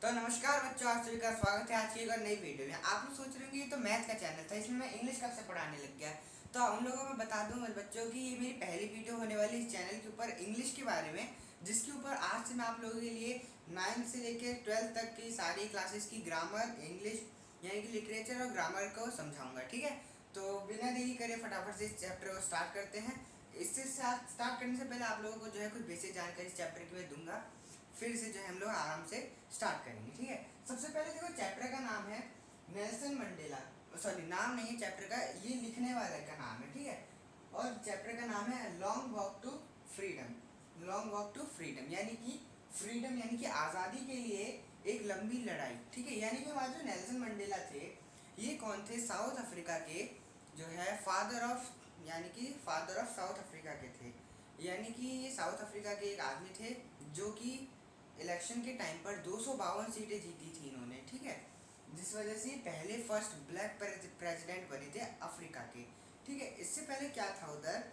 तो नमस्कार बच्चों, आप सभी का स्वागत है आज की एक और नई वीडियो में। आप लोग सोच रहे होंगे ये तो मैथ का चैनल था, इसमें मैं इंग्लिश कब से पढ़ाने लग गया। तो उन लोगों को मैं बता दूं बच्चों की ये मेरी पहली वीडियो होने वाली इस चैनल के ऊपर इंग्लिश के बारे में, जिसके ऊपर आज से मैं आप लोगों के लिए 9th से लेकर 12th तक की सारी क्लासेस की ग्रामर, इंग्लिश यानी कि लिटरेचर और ग्रामर को समझाऊंगा। ठीक है, तो बिना देरी करे फटाफट से इस चैप्टर को स्टार्ट करते हैं। इससे स्टार्ट करने से पहले आप लोगों को जो है कुछ बेसिक जानकारी इस चैप्टर की मैं दूंगा, फिर से जो है हम लोग आराम से स्टार्ट करेंगे। ठीक है, सबसे पहले देखो चैप्टर का नाम है नेल्सन मंडेला। सॉरी, नाम नहीं है चैप्टर का, ये लिखने वाले का नाम है। ठीक है, और चैप्टर का नाम है long walk to freedom. Long walk to freedom यानी कि फ्रीडम यानी कि आज़ादी के लिए एक लंबी लड़ाई। ठीक है, यानी कि हमारे जो नेल्सन मंडेला थे, ये कौन थे? साउथ अफ्रीका के जो है फादर ऑफ, यानी कि फादर ऑफ साउथ अफ्रीका के थे। यानी कि ये साउथ अफ्रीका के एक आदमी थे जो कि इलेक्शन के टाइम पर 252 सीटें जीती थी इन्होंने। ठीक है, जिस वजह से पहले फर्स्ट ब्लैक प्रेसिडेंट बने थे अफ्रीका के। ठीक है, इससे पहले क्या था उधर,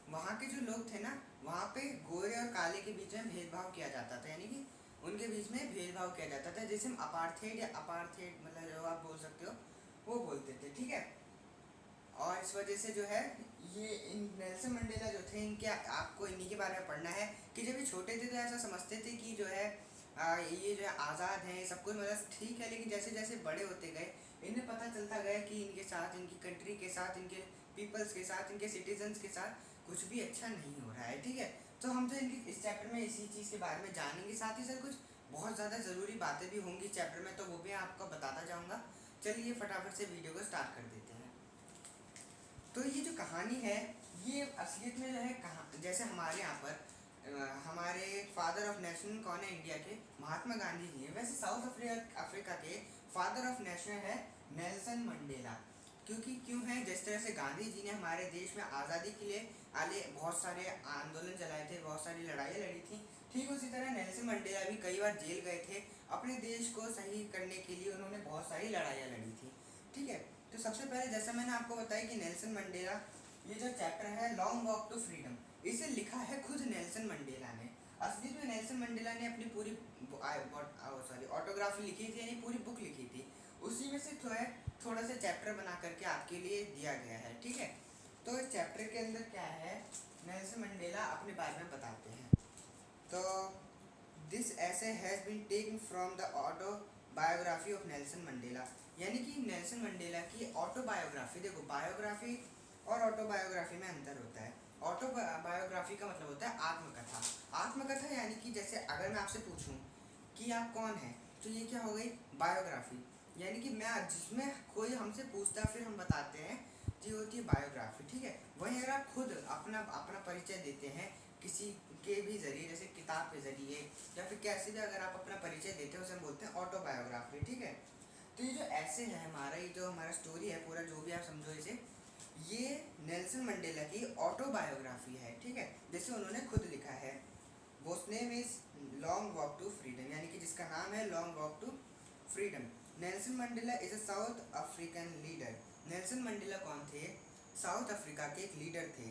वहाँ के जो लोग थे ना, वहाँ पे गोरे और काले के बीच में भेदभाव किया जाता था, यानी कि उनके बीच में भेदभाव किया जाता था, जैसे हम अपार्थेड या अपार्थेड मतलब जो आप बोल सकते हो वो बोलते थे। ठीक है, और इस वजह से जो है ये इन नेल्सन मंडेला जो थे, इनके आपको इन्हीं के बारे में पढ़ना है कि जब ये छोटे थे तो ऐसा समझते थे कि जो है ये जो है आज़ाद हैं, सब कुछ मतलब ठीक है। लेकिन जैसे जैसे बड़े होते गए इन्हें पता चलता गया कि इनके साथ, इनकी कंट्री के साथ, इनके पीपल्स के साथ, इनके सिटीजन्स के साथ कुछ भी अच्छा नहीं हो रहा है। ठीक है, तो हम तो इनकी इस चैप्टर में इसी चीज़ के बारे में जानेंगे, साथ ही साथ कुछ बहुत ज़्यादा ज़रूरी बातें भी होंगी चैप्टर में, तो वो भी आपको बताता जाऊँगा। चलिए फटाफट से वीडियो को स्टार्ट कर देते हैं। तो ये जो कहानी है, ये असलियत में जो है कहाँ, जैसे हमारे यहाँ पर हमारे फादर ऑफ नेशन कौन है इंडिया के? महात्मा गांधी जी हैं। वैसे साउथ अफ्रीका के फादर ऑफ नेशन है नेल्सन मंडेला। क्योंकि क्यों है, जिस तरह से गांधी जी ने हमारे देश में आज़ादी के लिए आले बहुत सारे आंदोलन चलाए थे, बहुत सारी लड़ाइयाँ लड़ी थी, ठीक उसी तरह नेल्सन मंडेला भी कई बार जेल गए थे। अपने देश को सही करने के लिए उन्होंने बहुत सारी लड़ाइयाँ लड़ी थी। ठीक है, तो सबसे पहले जैसा मैंने आपको बताया कि नेल्सन मंडेला, ये जो चैप्टर है लॉन्ग वॉक टू फ्रीडम, इसे लिखा है खुद नेल्सन मंडेला ने। असली में नेल्सन मंडेला ने अपनी पूरी ऑटोग्राफी लिखी थी, यानी पूरी बुक लिखी थी, उसी में से थोड़ा सा चैप्टर बना करके आपके लिए दिया गया है। ठीक है, तो इस चैप्टर के अंदर क्या है, नेल्सन मंडेला अपने बारे में बताते हैं। तो this essay has been taken from the autobiography of Nelson Mandela, यानी कि नेल्सन मंडेला की ऑटोबायोग्राफी। देखो, बायोग्राफी और ऑटोबायोग्राफी में अंतर होता है। ऑटोबायोग्राफी का मतलब होता है आत्मकथा। आत्मकथा यानी कि जैसे अगर मैं आपसे पूछूं कि आप कौन हैं, तो ये क्या हो गई? बायोग्राफी, यानी कि मैं जिसमें कोई हमसे पूछता फिर हम बताते हैं, ये होती है बायोग्राफी। ठीक है, वहीं अगर आप खुद अपना अपना परिचय देते हैं किसी के भी जरिए, जैसे किताब के जरिए या फिर कैसे भी अगर आप अपना परिचय देते हैं, उसे हम बोलते हैं ऑटोबायोग्राफी। ठीक है, तो ये जो ऐसे है हमारा, ये जो हमारा स्टोरी है पूरा, जो भी आप समझो इसे, ये नेल्सन मंडेला की ऑटोबायोग्राफी है। ठीक है, जैसे उन्होंने खुद लिखा है, वो name is long walk to freedom, यानी कि जिसका नाम है long walk to freedom. Nelson Mandela is a South African leader. Nelson Mandela कौन थे? साउथ अफ्रीका के एक लीडर थे।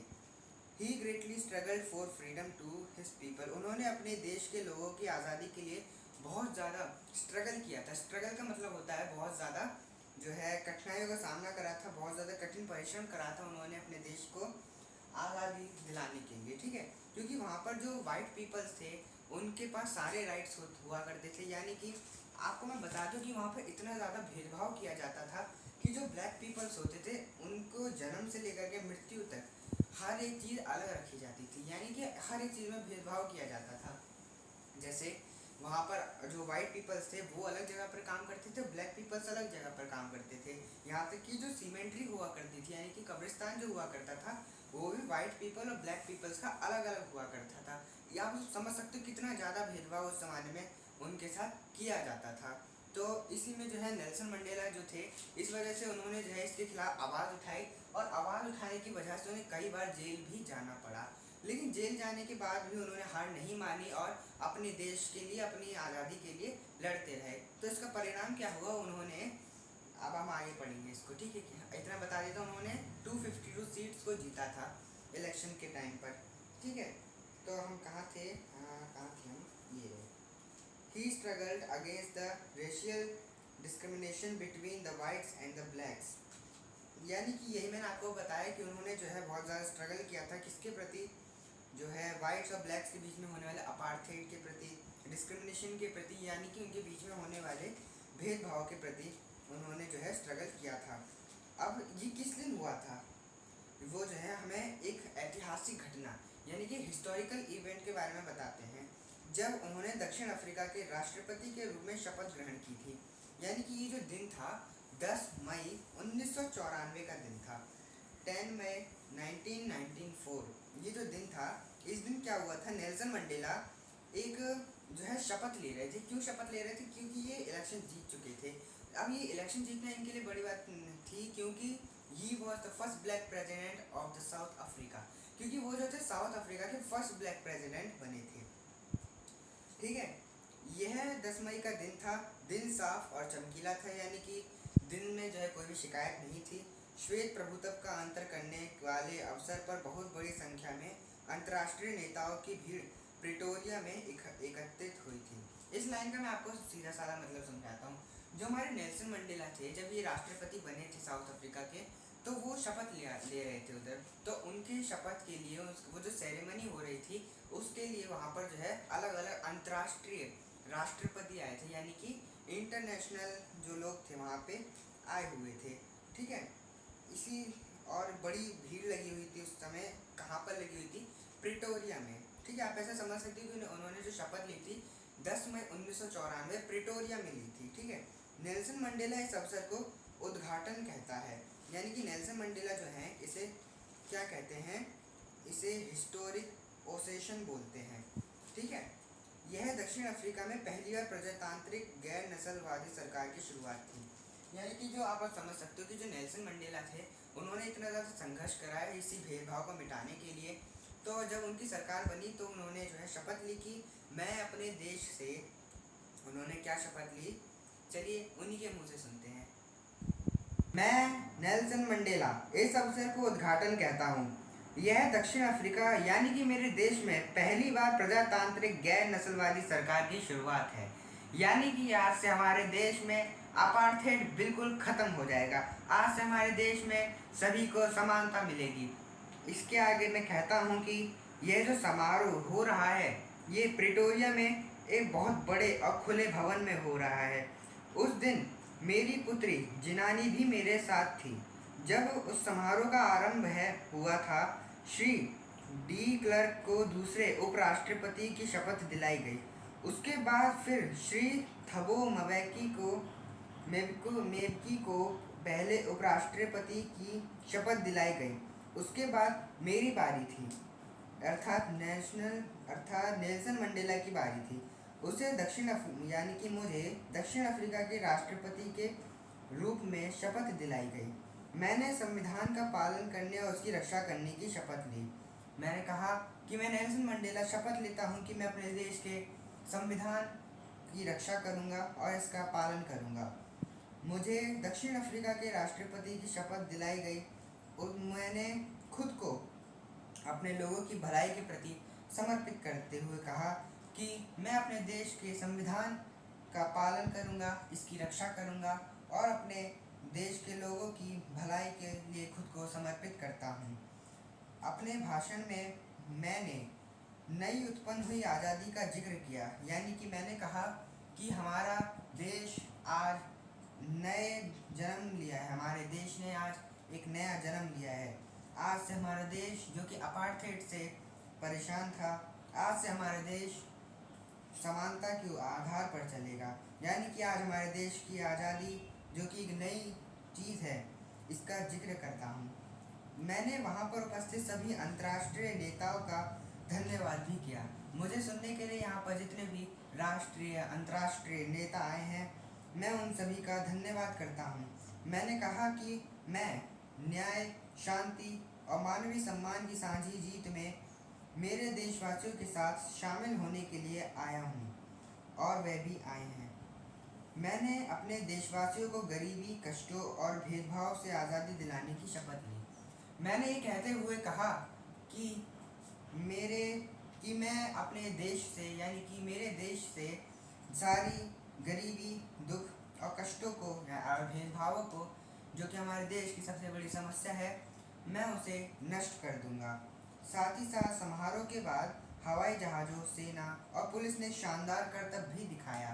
He greatly struggled for freedom to his people. उन्होंने अपने देश के लोगों की आज़ादी के लिए बहुत ज़्यादा स्ट्रगल किया था। स्ट्रगल का मतलब होता है बहुत ज़्यादा जो है कठिनाइयों का सामना करा था, बहुत ज़्यादा कठिन परिश्रम करा था उन्होंने अपने देश को आज़ादी दिलाने के लिए। ठीक है, क्योंकि वहाँ पर जो वाइट पीपल्स थे उनके पास सारे राइट्स हुआ करते थे, यानी कि आपको मैं बता दूं कि वहाँ पर इतना ज़्यादा भेदभाव किया जाता था कि जो ब्लैक पीपल्स होते थे उनको जन्म से लेकर के मृत्यु तक हर एक चीज़ अलग रखी जाती थी, यानी कि हर एक चीज़ में भेदभाव किया जाता था। जैसे वहाँ पर जो वाइट पीपल्स थे वो अलग जगह पर काम करते थे, ब्लैक पीपल्स अलग जगह पर काम करते थे। यहाँ तक कि जो सीमेंट्री हुआ करती थी, यानी कि कब्रिस्तान जो हुआ करता था, वो भी वाइट पीपल और ब्लैक पीपल्स का अलग अलग हुआ करता था। या आप समझ सकते हो कितना ज़्यादा भेदभाव उस ज़माने में उनके साथ किया जाता था। तो इसी में जो है नेल्सन मंडेला जो थे, इस वजह से उन्होंने जो है इसके खिलाफ आवाज़ उठाई, और आवाज़ उठाने की वजह से उन्हें कई बार जेल भी जाना पड़ा। लेकिन जेल जाने के बाद भी उन्होंने हार नहीं मानी और अपने देश के लिए, अपनी आज़ादी के लिए लड़ते रहे। तो इसका परिणाम क्या हुआ, उन्होंने, अब हम आगे पढ़ेंगे इसको। ठीक है, इतना बता देता हूँ, उन्होंने 252 सीट्स को जीता था इलेक्शन के टाइम पर। ठीक है, तो हम कहाँ थे, कहाँ थे हम, ये he struggled against the racial discrimination between the whites and the blacks. यानी कि यही मैंने आपको बताया कि उन्होंने जो है बहुत ज़्यादा स्ट्रगल किया था किसके प्रति, जो है वाइट्स और ब्लैक्स के बीच में होने वाले अपार्थाइड के प्रति, डिस्क्रिमिनेशन के प्रति, यानी कि उनके बीच में होने वाले भेदभाव के प्रति उन्होंने जो है स्ट्रगल किया था। अब ये किस दिन हुआ था, वो जो है हमें एक ऐतिहासिक घटना यानी कि हिस्टोरिकल इवेंट के बारे में बताते हैं, जब उन्होंने दक्षिण अफ्रीका के राष्ट्रपति के रूप में शपथ ग्रहण की थी। यानी कि ये जो दिन था 10 मई 1994 का दिन था, 10 मई 1994 ये जो दिन था। इस दिन क्या हुआ था, नेल्सन मंडेला एक जो है शपथ ले रहे थे। क्यों शपथ ले रहे थे, क्योंकि ये इलेक्शन जीत चुके थे। अब ये इलेक्शन जीतना इनके लिए बड़ी बात थी, क्योंकि he was the first black president of the south Africa, क्योंकि वो जो थे साउथ अफ्रीका के फर्स्ट ब्लैक प्रेसिडेंट बने थे। ठीक है, यह 10 मई का दिन था। दिन साफ और चमकीला था, यानी कि दिन में जो है कोई भी शिकायत नहीं थी। श्वेत प्रभुत्व का अंतर करने वाले अवसर पर बहुत बड़ी संख्या में अंतर्राष्ट्रीय नेताओं की भीड़ प्रिटोरिया में एकत्रित हुई थी। इस लाइन का मैं आपको सीधा साधा मतलब समझाता हूँ। जो हमारे नेल्सन मंडेला थे, जब ये राष्ट्रपति बने थे साउथ अफ्रीका के, तो वो शपथ ले रहे थे उधर। तो उनके शपथ के लिए वो जो सेरेमनी हो रही थी, उसके लिए वहाँ पर जो है अलग अलग अंतर्राष्ट्रीय राष्ट्रपति आए थे, यानी कि इंटरनेशनल जो लोग थे वहाँ पे आए हुए थे। ठीक है, इसी और बड़ी भीड़ लगी हुई थी उस समय। कहाँ पर लगी हुई थी, प्रिटोरिया में। ठीक है, आप ऐसा समझ सकते हो कि उन्होंने जो शपथ ली थी 10 मई 1994 प्रिटोरिया में ली थी। ठीक है, नेल्सन मंडेला इस अवसर को उद्घाटन कहता है, यानी कि नेल्सन मंडेला जो है इसे क्या कहते हैं, इसे हिस्टोरिक ओसेशन बोलते हैं। ठीक है, यह दक्षिण अफ्रीका में पहली बार प्रजातांत्रिक गैर नस्लवादी सरकार की शुरुआत थी। यानी कि जो आप समझ सकते हो कि जो नेल्सन मंडेला थे, उन्होंने इतना ज़्यादा संघर्ष करा है इसी भेदभाव को मिटाने के लिए। तो जब उनकी सरकार बनी तो उन्होंने जो है शपथ ली कि मैं अपने देश से, उन्होंने क्या शपथ ली, चलिए उन्हीं के मुंह से सुनते हैं। मैं नेल्सन मंडेला इस अवसर को उद्घाटन कहता हूँ। यह दक्षिण अफ्रीका यानी कि मेरे देश में पहली बार प्रजातांत्रिक गैर नस्लवादी सरकार की शुरुआत है। यानी कि आज से हमारे देश में अपार्थाइड बिल्कुल ख़त्म हो जाएगा। आज से हमारे देश में सभी को समानता मिलेगी। इसके आगे मैं कहता हूँ कि यह जो समारोह हो रहा है, ये प्रिटोरिया में एक बहुत बड़े और खुले भवन में हो रहा है। उस दिन मेरी पुत्री जिनानी भी मेरे साथ थी। जब उस समारोह का आरंभ हुआ था, श्री डी क्लर्क को दूसरे उपराष्ट्रपति की शपथ दिलाई गई। उसके बाद फिर श्री थबो मेबकी को पहले उपराष्ट्रपति की शपथ दिलाई गई। उसके बाद मेरी बारी थी, अर्थात नेल्सन मंडेला की बारी थी। उसे यानी कि मुझे दक्षिण अफ्रीका के राष्ट्रपति के रूप में शपथ दिलाई गई। मैंने संविधान का पालन करने और उसकी रक्षा करने की शपथ ली। मैंने कहा कि मैं नेल्सन मंडेला शपथ लेता हूँ कि मैं अपने देश के संविधान की रक्षा करूँगा और इसका पालन करूँगा। मुझे दक्षिण अफ्रीका के राष्ट्रपति की शपथ दिलाई गई और मैंने खुद को अपने लोगों की भलाई के प्रति समर्पित करते हुए कहा कि मैं अपने देश के संविधान का पालन करूंगा, इसकी रक्षा करूंगा और अपने देश के लोगों की भलाई के लिए खुद को समर्पित करता हूं। अपने भाषण में मैंने नई उत्पन्न हुई आज़ादी का जिक्र किया, यानी कि मैंने कहा कि हमारा देश आज नए जन्म लिया है। हमारे देश ने आज एक नया जन्म लिया है। आज से हमारा देश जो कि अपार्थाइड से परेशान था, आज से हमारा देश समानता के आधार पर चलेगा। यानी कि आज हमारे देश की आज़ादी जो कि एक नई चीज़ है, इसका जिक्र करता हूँ। मैंने वहाँ पर उपस्थित सभी अंतर्राष्ट्रीय नेताओं का धन्यवाद भी किया। मुझे सुनने के लिए यहाँ पर जितने भी राष्ट्रीय अंतर्राष्ट्रीय नेता आए हैं, मैं उन सभी का धन्यवाद करता हूँ। मैंने कहा कि मैं न्याय, शांति और मानवीय सम्मान की साझी जीत में मेरे देशवासियों के साथ शामिल होने के लिए आया हूँ और वे भी आए हैं। मैंने अपने देशवासियों को गरीबी, कष्टों और भेदभाव से आज़ादी दिलाने की शपथ ली। मैंने ये कहते हुए कहा कि मैं अपने देश से, यानी कि मेरे देश से सारी गरीबी, दुख और कष्टों को और भेदभावों को, जो कि हमारे देश की सबसे बड़ी समस्या है, मैं उसे नष्ट कर दूंगा। साथ ही साथ समारोह के बाद हवाई जहाज़ों, सेना और पुलिस ने शानदार करतब भी दिखाया।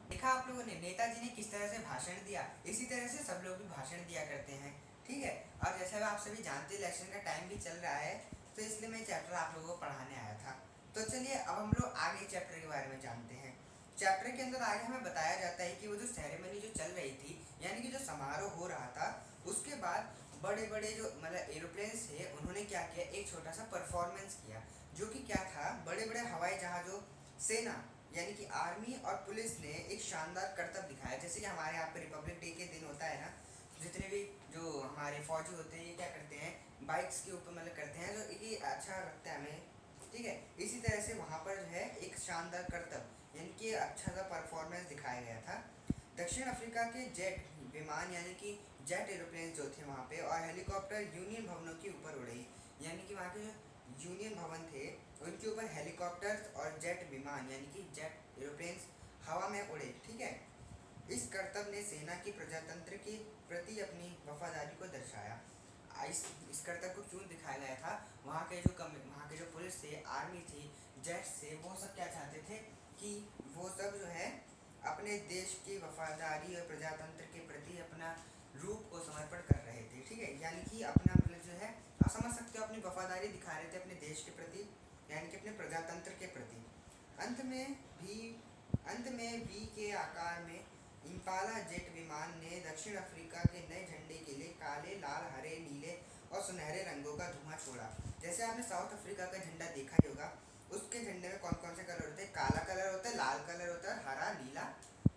देखा आप लोगों ने नेताजी ने किस तरह से भाषण दिया, इसी तरह से सब लोग भी भाषण दिया करते हैं। ठीक है। और जैसा आप सभी जानते हैं, इलेक्शन का टाइम भी चल रहा है, तो इसलिए मैं चैप्टर आप लोगों को पढ़ाने आया था। तो चलिए अब हम लोग आगे चैप्टर के बारे में जानते हैं। चैप्टर के अंदर आगे हमें बताया जाता है कि वो जो सेरेमनी जो चल रही थी, यानी कि जो समारोह हो रहा था, उसके बाद बड़े बड़े जो मतलब एरोप्लेन्स थे, उन्होंने क्या किया, एक छोटा सा परफॉर्मेंस किया। जो कि क्या था, बड़े बड़े हवाई जहाज़ों, सेना यानी कि आर्मी और पुलिस ने एक शानदार करतब दिखाया। जैसे कि हमारे यहाँ पे रिपब्लिक डे के दिन होता है ना, जितने भी जो हमारे फौजी होते हैं, ये क्या करते हैं, बाइक्स के ऊपर मतलब करते हैं, जो ये अच्छा लगता है हमें। ठीक है। इसी तरह से वहाँ पर जो है एक शानदार करतब यानी कि अच्छा सा परफॉर्मेंस दिखाया गया था। दक्षिण अफ्रीका के जेट विमान यानी कि जेट एरोप्लेन जो थे वहाँ पे, और हेलीकॉप्टर यूनियन भवनों के ऊपर उड़े। यानी कि वहाँ के जो यूनियन भवन थे, उनके ऊपर हेलीकॉप्टर्स और जेट विमान यानी कि जेट एरोप्लेन्स हवा में उड़े। ठीक है। इस करतब ने सेना की प्रजातंत्र के प्रति अपनी वफादारी को दर्शाया। इस करतब को क्यों दिखाया गया था, वहाँ के जो पुलिस थे, आर्मी थी, जेट्स थे, वो सब क्या चाहते थे कि वो सब जो है अपने देश की वफादारी और प्रजातंत्र के प्रति अपना रूप को समर्पण कर रहे थे। ठीक है। यानी कि अपना मतलब जो है, आप समझ सकते हो, अपनी वफादारी दिखा रहे थे अपने देश के प्रति, यानी कि अपने प्रजातंत्र के प्रति। अंत में भी अंत में वी के आकार में इम्पाला जेट विमान ने दक्षिण अफ्रीका के नए झंडे के लिए काले, लाल, हरे, नीले और सुनहरे रंगों का धुआं छोड़ा। जैसे आपने साउथ अफ्रीका का झंडा देखा ही होगा, उसके झंडे में कौन कौन से कलर होते हैं, काला कलर होता है, लाल कलर होता है, हरा, नीला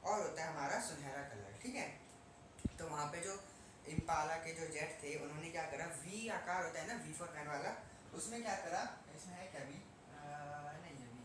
और होता है हमारा सुनहरा कलर। ठीक है। तो वहाँ पे जो इम्पाला के जो जेट थे, उन्होंने क्या करा, वी आकार होता है ना, वी फॉर वैन वाला, उसमें क्या करा, इसमें है क्या वी, नहीं है वी,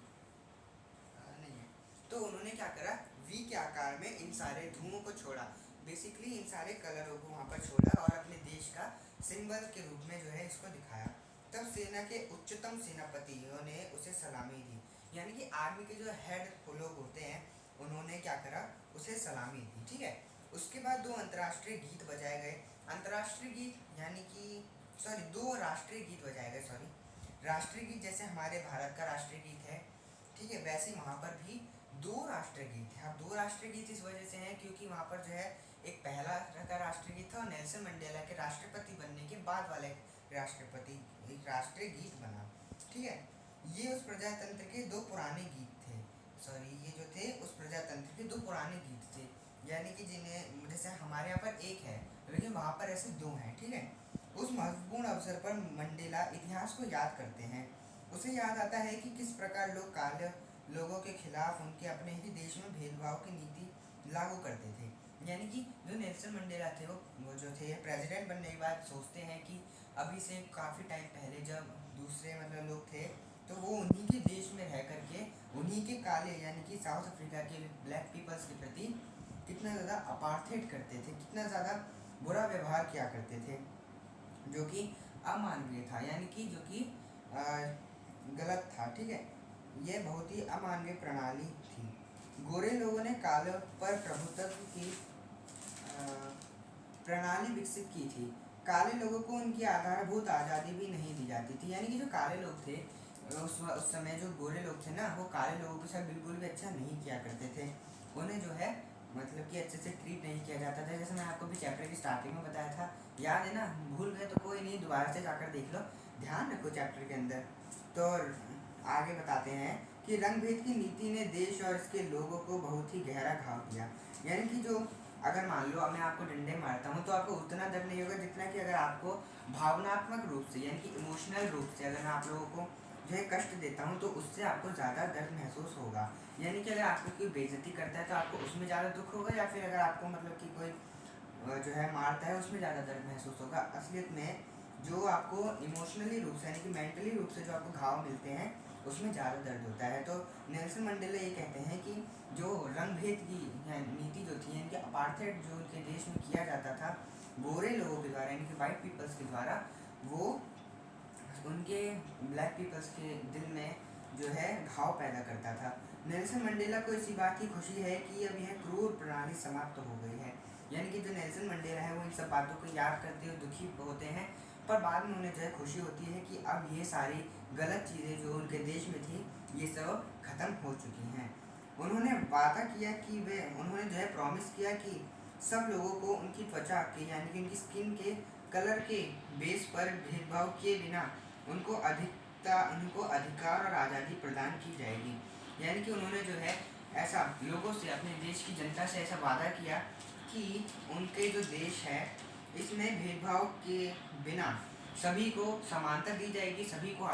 नहीं है। तो उन्होंने क्या करा, वी के आकार में इन सारे धुओं को छोड़ा, बेसिकली इन सारे कलरों को वहाँ पर छोड़ा और अपने देश का सिंबल के रूप में जो है इसको दिखाया। तब सेना के उच्चतम सेनापतियों ने उसे सलामी दी। यानी कि आर्मी के जो हेड लोग होते हैं, उन्होंने क्या करा, उसे सलामी दी। ठीक है। उसके बाद दो अंतर्राष्ट्रीय गीत बजाए गए। अंतर्राष्ट्रीय गीत यानी कि सॉरी, दो राष्ट्रीय गीत बजाए गए, सॉरी। राष्ट्रीय गीत जैसे हमारे भारत का राष्ट्रीय गीत है, ठीक है, वैसे वहाँ पर भी दो राष्ट्रीय गीत हैं। अब दो राष्ट्रीय गीत इस वजह से हैं क्योंकि वहाँ पर जो है एक पहला का राष्ट्रीय गीत था, और नेल्सन मंडेला के राष्ट्रपति बनने के बाद वाला एक राष्ट्रीय गीत बना। ठीक है। ये उस प्रजातंत्र के दो पुराने गीत थे, सॉरी, ये जो थे उस प्रजातंत्र के दो पुराने गीत थे, यानी कि जिन्हें जैसे हमारे यहाँ पर एक है, लेकिन वहाँ पर ऐसे दो हैं। ठीक है। उस महत्वपूर्ण अवसर पर मंडेला इतिहास को याद करते हैं। उसे याद आता है कि किस प्रकार लोग काले लोगों के खिलाफ उनके अपने ही देश में भेदभाव की नीति लागू करते थे। यानी कि जो नेल्सन मंडेला थे, वो जो थे प्रेसिडेंट बनने के बाद सोचते हैं कि अभी से काफ़ी टाइम पहले जब दूसरे मतलब लोग थे, तो वो उन्हीं के देश में रह करके उन्हीं के काले यानी कि साउथ अफ्रीका के ब्लैक पीपल्स के प्रति कितना ज़्यादा अपार्थेड करते थे, कितना ज़्यादा बुरा व्यवहार किया करते थे, जो कि अमानवीय था, यानी कि जो कि गलत था। ठीक है। यह बहुत ही अमानवीय प्रणाली थी। गोरे लोगों ने कालों पर प्रभुत्व की प्रणाली विकसित की थी। काले लोगों को उनकी आधारभूत आज़ादी भी नहीं दी जाती थी। यानी कि जो काले लोग थे, उस समय जो गोरे लोग थे ना, वो काले लोगों के साथ बिल्कुल भी अच्छा नहीं किया करते थे। उन्हें जो है मतलब कि अच्छे से ट्रीट नहीं किया जाता था। जैसे मैं आपको भी चैप्टर की स्टार्टिंग में बताया था, याद है ना, भूल गए तो कोई नहीं, दोबारा से जाकर देख लो, ध्यान रखो चैप्टर के अंदर। तो आगे बताते हैं कि रंगभेद की नीति ने देश और इसके लोगों को बहुत ही गहरा घाव दिया। यानी कि जो अगर मान लो अब मैं आपको डंडे मारता हूँ, तो आपको उतना दर्द नहीं होगा जितना कि अगर आपको भावनात्मक रूप से यानी कि इमोशनल रूप से अगर मैं आप लोगों को जो है कष्ट देता हूँ, तो उससे आपको ज़्यादा दर्द महसूस होगा। यानी कि अगर आपको कोई बेइज्जती करता है तो आपको उसमें ज़्यादा दुख होगा, या फिर अगर आपको मतलब कि कोई जो है मारता है उसमें ज़्यादा दर्द महसूस होगा। असलियत में जो आपको इमोशनली रूप से यानी कि मेंटली रूप से जो आपको घाव मिलते हैं, उसमें ज़्यादा दर्द होता है। तो नेल्सन मंडेला ये कहते हैं कि जो रंगभेद की नीति जो थी, यानी कि अपार्थेड जो उनके देश में किया जाता था गोरे लोगों के द्वारा, यानी कि वाइट पीपल्स के द्वारा, वो उनके ब्लैक पीपल्स के दिल में जो है घाव पैदा करता था। नेल्सन मंडेला को इसी बात की खुशी है कि अब यह क्रूर प्रणाली समाप्त हो गई है। यानी कि जो नेल्सन मंडेला है वो इन सब बातों को याद करते हुए दुखी होते हैं, पर बाद में उन्हें जो है खुशी होती है कि अब ये सारी गलत चीज़ें जो उनके देश में थी ये सब ख़त्म हो चुकी हैं। उन्होंने वादा किया कि उन्होंने जो है प्रॉमिस किया कि सब लोगों को उनकी त्वचा के यानी कि उनकी स्किन के कलर के बेस पर भेदभाव किए बिना उनको अधिकार और आज़ादी प्रदान की जाएगी। यानी कि उन्होंने जो है ऐसा लोगों से, अपने देश की जनता से ऐसा वादा किया कि उनके जो देश है इसमें भेदभाव के बिना सभी को समानता दी जाएगी, सभी को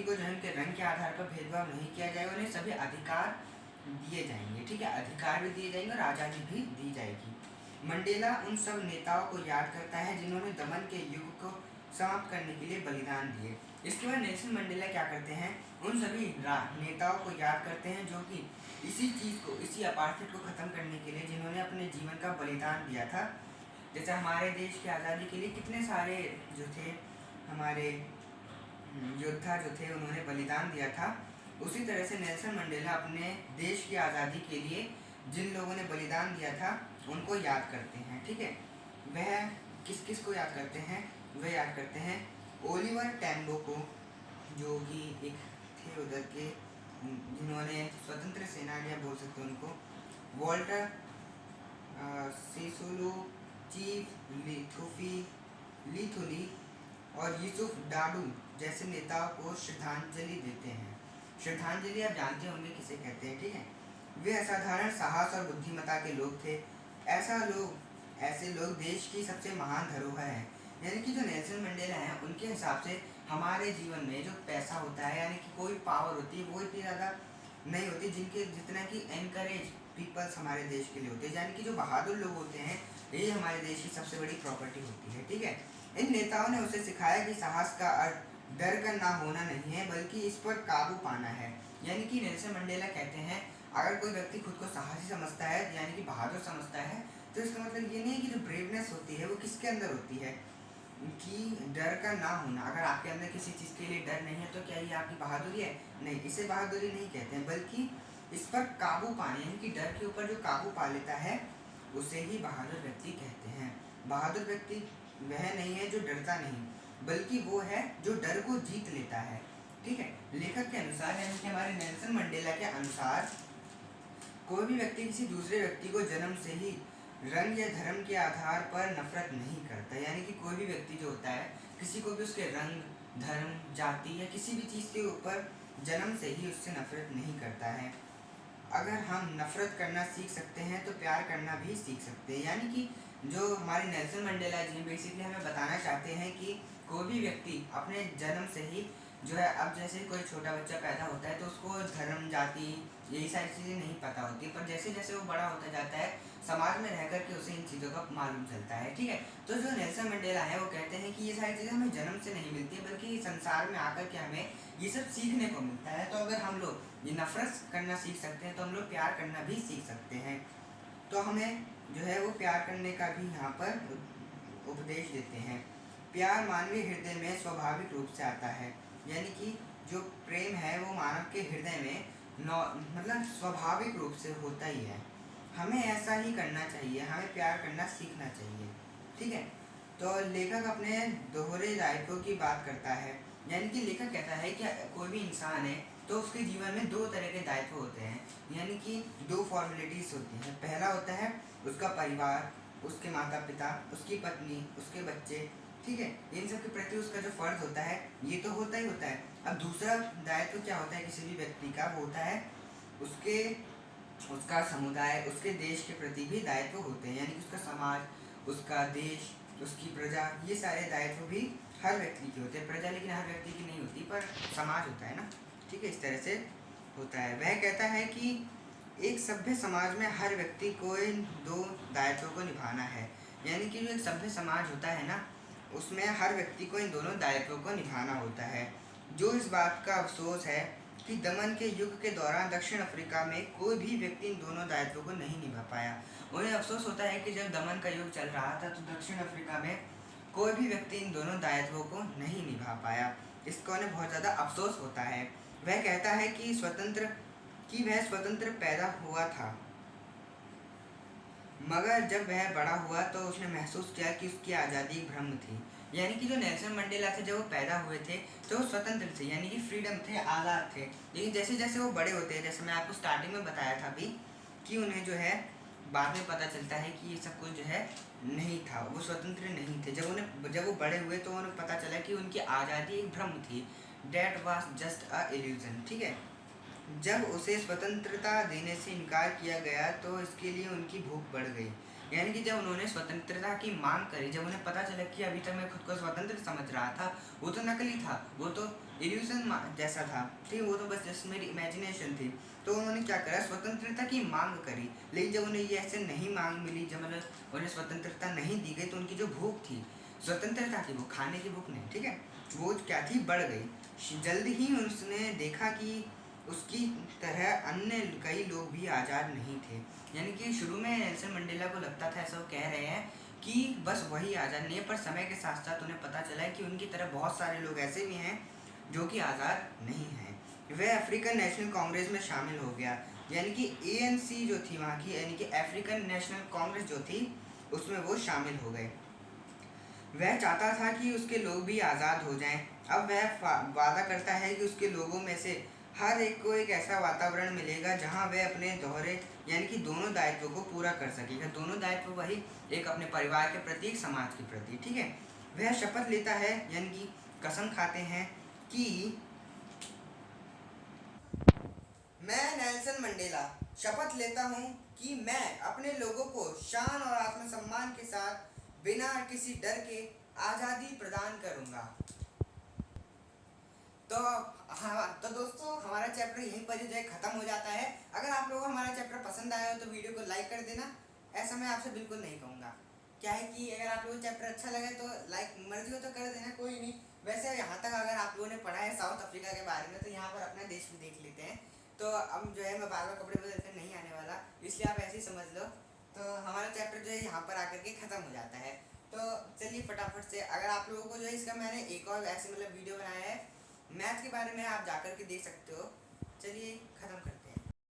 जो है उनके रंग के आधार पर भेदभाव नहीं किया जाएगा, उन्हें सभी अधिकार दिए जाएंगे। ठीक है, अधिकार भी दिए जाएंगे और आज़ादी भी दी जाएगी। मंडेला उन सब नेताओं को याद करता है जिन्होंने दमन के युग को समाप्त करने के लिए बलिदान दिए। इसके बाद नेल्सन मंडेला क्या करते हैं, उन सभी नेताओं को याद करते हैं जो कि इसी अपार्थाइड को ख़त्म करने के लिए जिन्होंने अपने जीवन का बलिदान दिया था। जैसे हमारे देश की आज़ादी के लिए कितने सारे जो थे हमारे योद्धा जो थे उन्होंने बलिदान दिया था, उसी तरह से नेल्सन मंडेला अपने देश की आज़ादी के लिए जिन लोगों ने बलिदान दिया था उनको याद करते हैं। ठीक है, वह किस किस को याद करते हैं, वह याद करते हैं ओलिवर टैम्बो को, जो कि एक थे उधर के जिन्होंने स्वतंत्र सेनानियाँ बोल सकते हैं उनको, वॉल्टर सीसोलो, चीफ लिथोली और यूसुफ डाडू जैसे नेताओं को श्रद्धांजलि देते हैं। श्रद्धांजलि आप जानते होंगे किसे कहते हैं। ठीक है, वे असाधारण साहस और बुद्धिमत्ता के लोग थे। ऐसे लोग देश की सबसे महान धरोहर हैं। यानी कि जो नेल्सन मंडेला हैं उनके हिसाब से हमारे जीवन में जो पैसा होता है यानी कि कोई पावर होती है वो इतनी ज़्यादा नहीं होती जितना कि एनकरेज पीपल्स हमारे देश के लिए होते हैं। यानी कि जो बहादुर लोग होते हैं ये हमारे देश की सबसे बड़ी प्रॉपर्टी होती है। ठीक है, इन नेताओं ने उसे सिखाया कि साहस का अर्थ डर का ना होना नहीं है बल्कि इस पर काबू पाना है। यानी कि नेल्सन मंडेला कहते हैं अगर कोई व्यक्ति खुद को साहसी समझता है यानी कि बहादुर समझता है तो इसका मतलब ये नहीं है कि जो ब्रेवनेस होती है वो किसके अंदर होती है, कि डर का ना होना। अगर आपके अंदर किसी चीज़ के लिए डर नहीं है तो क्या ये आपकी बहादुरी है? नहीं, इसे बहादुरी नहीं कहते हैं, बल्कि इस पर काबू पाने यानी कि डर के ऊपर जो काबू पा लेता है उसे ही बहादुर व्यक्ति कहते हैं। बहादुर व्यक्ति वह नहीं है जो डरता नहीं, बल्कि वो है जो डर को जीत लेता है। ठीक है, लेखक के अनुसार यानी कि हमारे नेल्सन मंडेला के अनुसार कोई भी व्यक्ति किसी दूसरे व्यक्ति को जन्म से ही रंग या धर्म के आधार पर नफरत नहीं करता। यानी कि कोई भी व्यक्ति जो होता है किसी को भी उसके रंग, धर्म, जाति या किसी भी चीज़ के ऊपर जन्म से ही उससे नफरत नहीं करता है। अगर हम नफरत करना सीख सकते हैं तो प्यार करना भी सीख सकते हैं। यानी कि जो हमारे नेल्सन मंडेला जी बेसिकली हमें बताना चाहते हैं कि कोई भी व्यक्ति अपने जन्म से ही जो है, अब जैसे कोई छोटा बच्चा पैदा होता है तो उसको धर्म, जाति यही सारी चीज़ें नहीं पता होती, पर जैसे जैसे वो बड़ा होता जाता है समाज में रह करके उसे इन चीज़ों का मालूम चलता है। ठीक है, तो जो नेल्सन मंडेला है वो कहते हैं कि ये सारी चीज़ें हमें जन्म से नहीं मिलती है बल्कि संसार में आकर के हमें ये सब सीखने को मिलता है। तो अगर हम लोग ये नफरत करना सीख सकते हैं तो हम लोग प्यार करना भी सीख सकते हैं। तो हमें जो है वो प्यार करने का भी यहाँ पर उपदेश देते हैं। प्यार मानवीय हृदय में स्वाभाविक रूप से आता है। यानी कि जो प्रेम है वो मानव के हृदय में मतलब स्वाभाविक रूप से होता ही है। हमें ऐसा ही करना चाहिए, हमें प्यार करना सीखना चाहिए। ठीक है, तो लेखक अपने दोहरे दायित्वों की बात करता है। यानी कि लेखक कहता है कि कोई भी इंसान है तो उसके जीवन में दो तरह के दायित्व होते हैं, यानी कि दो फॉर्मेलिटीज़ होती हैं। पहला होता है उसका परिवार, उसके माता पिता, उसकी पत्नी, उसके बच्चे। ठीक है, इन सब के प्रति उसका जो फ़र्ज होता है ये तो होता ही होता है। अब दूसरा दायित्व क्या होता है किसी भी व्यक्ति का, वो होता है उसका समुदाय, उसके देश के प्रति भी दायित्व होते हैं। यानी कि उसका समाज, उसका देश, उसकी प्रजा, ये सारे दायित्व भी हर व्यक्ति के होते हैं। प्रजा लेकिन हर व्यक्ति की नहीं होती, पर समाज होता है ना। ठीक है, इस तरह से होता है। वह कहता है कि एक सभ्य समाज में हर व्यक्ति को इन दो दायित्वों को निभाना है। यानी कि जो एक सभ्य समाज होता है ना उसमें हर व्यक्ति को इन दोनों दायित्वों को निभाना होता है। जो इस बात का अफसोस है कि दमन के युग के दौरान दक्षिण अफ्रीका में कोई भी व्यक्ति इन दोनों दायित्वों को नहीं निभा पाया। उन्हें अफसोस होता है कि जब दमन का युग चल रहा था तो दक्षिण अफ्रीका में कोई भी व्यक्ति इन दोनों दायित्वों को नहीं निभा पाया। इसका उन्हें बहुत ज़्यादा अफसोस होता है। वह कहता है कि स्वतंत्र कि वह स्वतंत्र पैदा हुआ था, मगर जब वह बड़ा हुआ तो उसने महसूस किया कि उसकी आज़ादी एक भ्रम थी। यानी कि जो नेल्सन मंडेला थे, जब वो पैदा हुए थे तो वो स्वतंत्र थे, यानी कि फ्रीडम थे, आज़ाद थे। लेकिन जैसे जैसे वो बड़े होते हैं, जैसे मैं आपको स्टार्टिंग में बताया था अभी, कि उन्हें जो है बाद में पता चलता है कि ये सब कुछ जो है नहीं था, वो स्वतंत्र नहीं थे। जब वो बड़े हुए तो उन्हें पता चला कि उनकी आज़ादी एक भ्रम थी। That was just a illusion. ठीक है। जब उसे स्वतंत्रता देने से इनकार किया गया तो इसके लिए उनकी भूख बढ़ गई। यानी कि जब उन्होंने स्वतंत्रता की मांग करी, जब उन्हें पता चला कि अभी तक मैं खुद को स्वतंत्र समझ रहा था, वो तो नकली था, वो तो इल्यूजन जैसा था, ठीक, वो तो बस जस्ट मेरी इमेजिनेशन थी। तो उन्होंने क्या करा, स्वतंत्रता की मांग करी। लेकिन जब उन्हें ये ऐसे नहीं मांग मिली, जब उन्हें स्वतंत्रता नहीं दी गई, तो उनकी जो भूख थी स्वतंत्रता की, वो खाने की भूख नहीं, ठीक है, वो क्या थी, बढ़ गई। जल्द ही उसने देखा कि उसकी तरह अन्य कई लोग भी आज़ाद नहीं थे। यानी कि शुरू में नेल्सन मंडेला को लगता था, ऐसा वो कह रहे हैं, कि बस वही आज़ाद नहीं है, पर समय के साथ साथ उन्हें पता चला है कि उनकी तरह बहुत सारे लोग ऐसे भी हैं जो कि आज़ाद नहीं हैं। वह अफ्रीकन नेशनल कांग्रेस में शामिल हो गया। यानी कि ANC जो थी वहाँ की, यानी कि अफ्रीकन नेशनल कांग्रेस जो थी, उसमें वो शामिल हो गए। वह चाहता था कि उसके लोग भी आज़ाद हो जाएं। अब वह वादा करता है कि उसके लोगों में से हर एक को एक ऐसा वातावरण मिलेगा जहां वह अपने दोहरे, यानी कि दोनों दायित्वों को पूरा कर सकेगा। दोनों दायित्व वही, एक अपने परिवार के प्रति, एक समाज के प्रति। ठीक है। वह शपथ लेता है, यानी कि कसम खाते हैं कि मैं नेल्सन मंडेला शपथ लेता हूँ कि मैं अपने लोगों को शान और आत्मसम्मान के साथ बिना किसी डर के आज़ादी प्रदान करूँगा। तो हाँ, तो दोस्तों हमारा चैप्टर यहीं पर जो है ख़त्म हो जाता है। अगर आप लोगों को हमारा चैप्टर पसंद आया हो तो वीडियो को लाइक कर देना। ऐसा मैं आपसे बिल्कुल नहीं कहूँगा। क्या है कि अगर आप लोगों को चैप्टर अच्छा लगे तो लाइक, मर्जी हो तो कर देना, कोई नहीं। वैसे यहाँ तक अगर आप लोगों ने पढ़ा है साउथ अफ्रीका के बारे में, तो यहाँ पर अपना देश भी देख लेते हैं। तो अब जो है मैं बार बार कपड़े बदलते नहीं आने वाला, इसलिए आप ऐसे ही समझ लो। तो हमारा चैप्टर जो है यहाँ पर आकर के ख़त्म हो जाता है। तो चलिए फटाफट से, अगर आप लोगों को जो है इसका मैंने एक और ऐसे मतलब वीडियो बनाया है मैथ के बारे में, आप जाकर के देख सकते हो। चलिए ख़त्म कर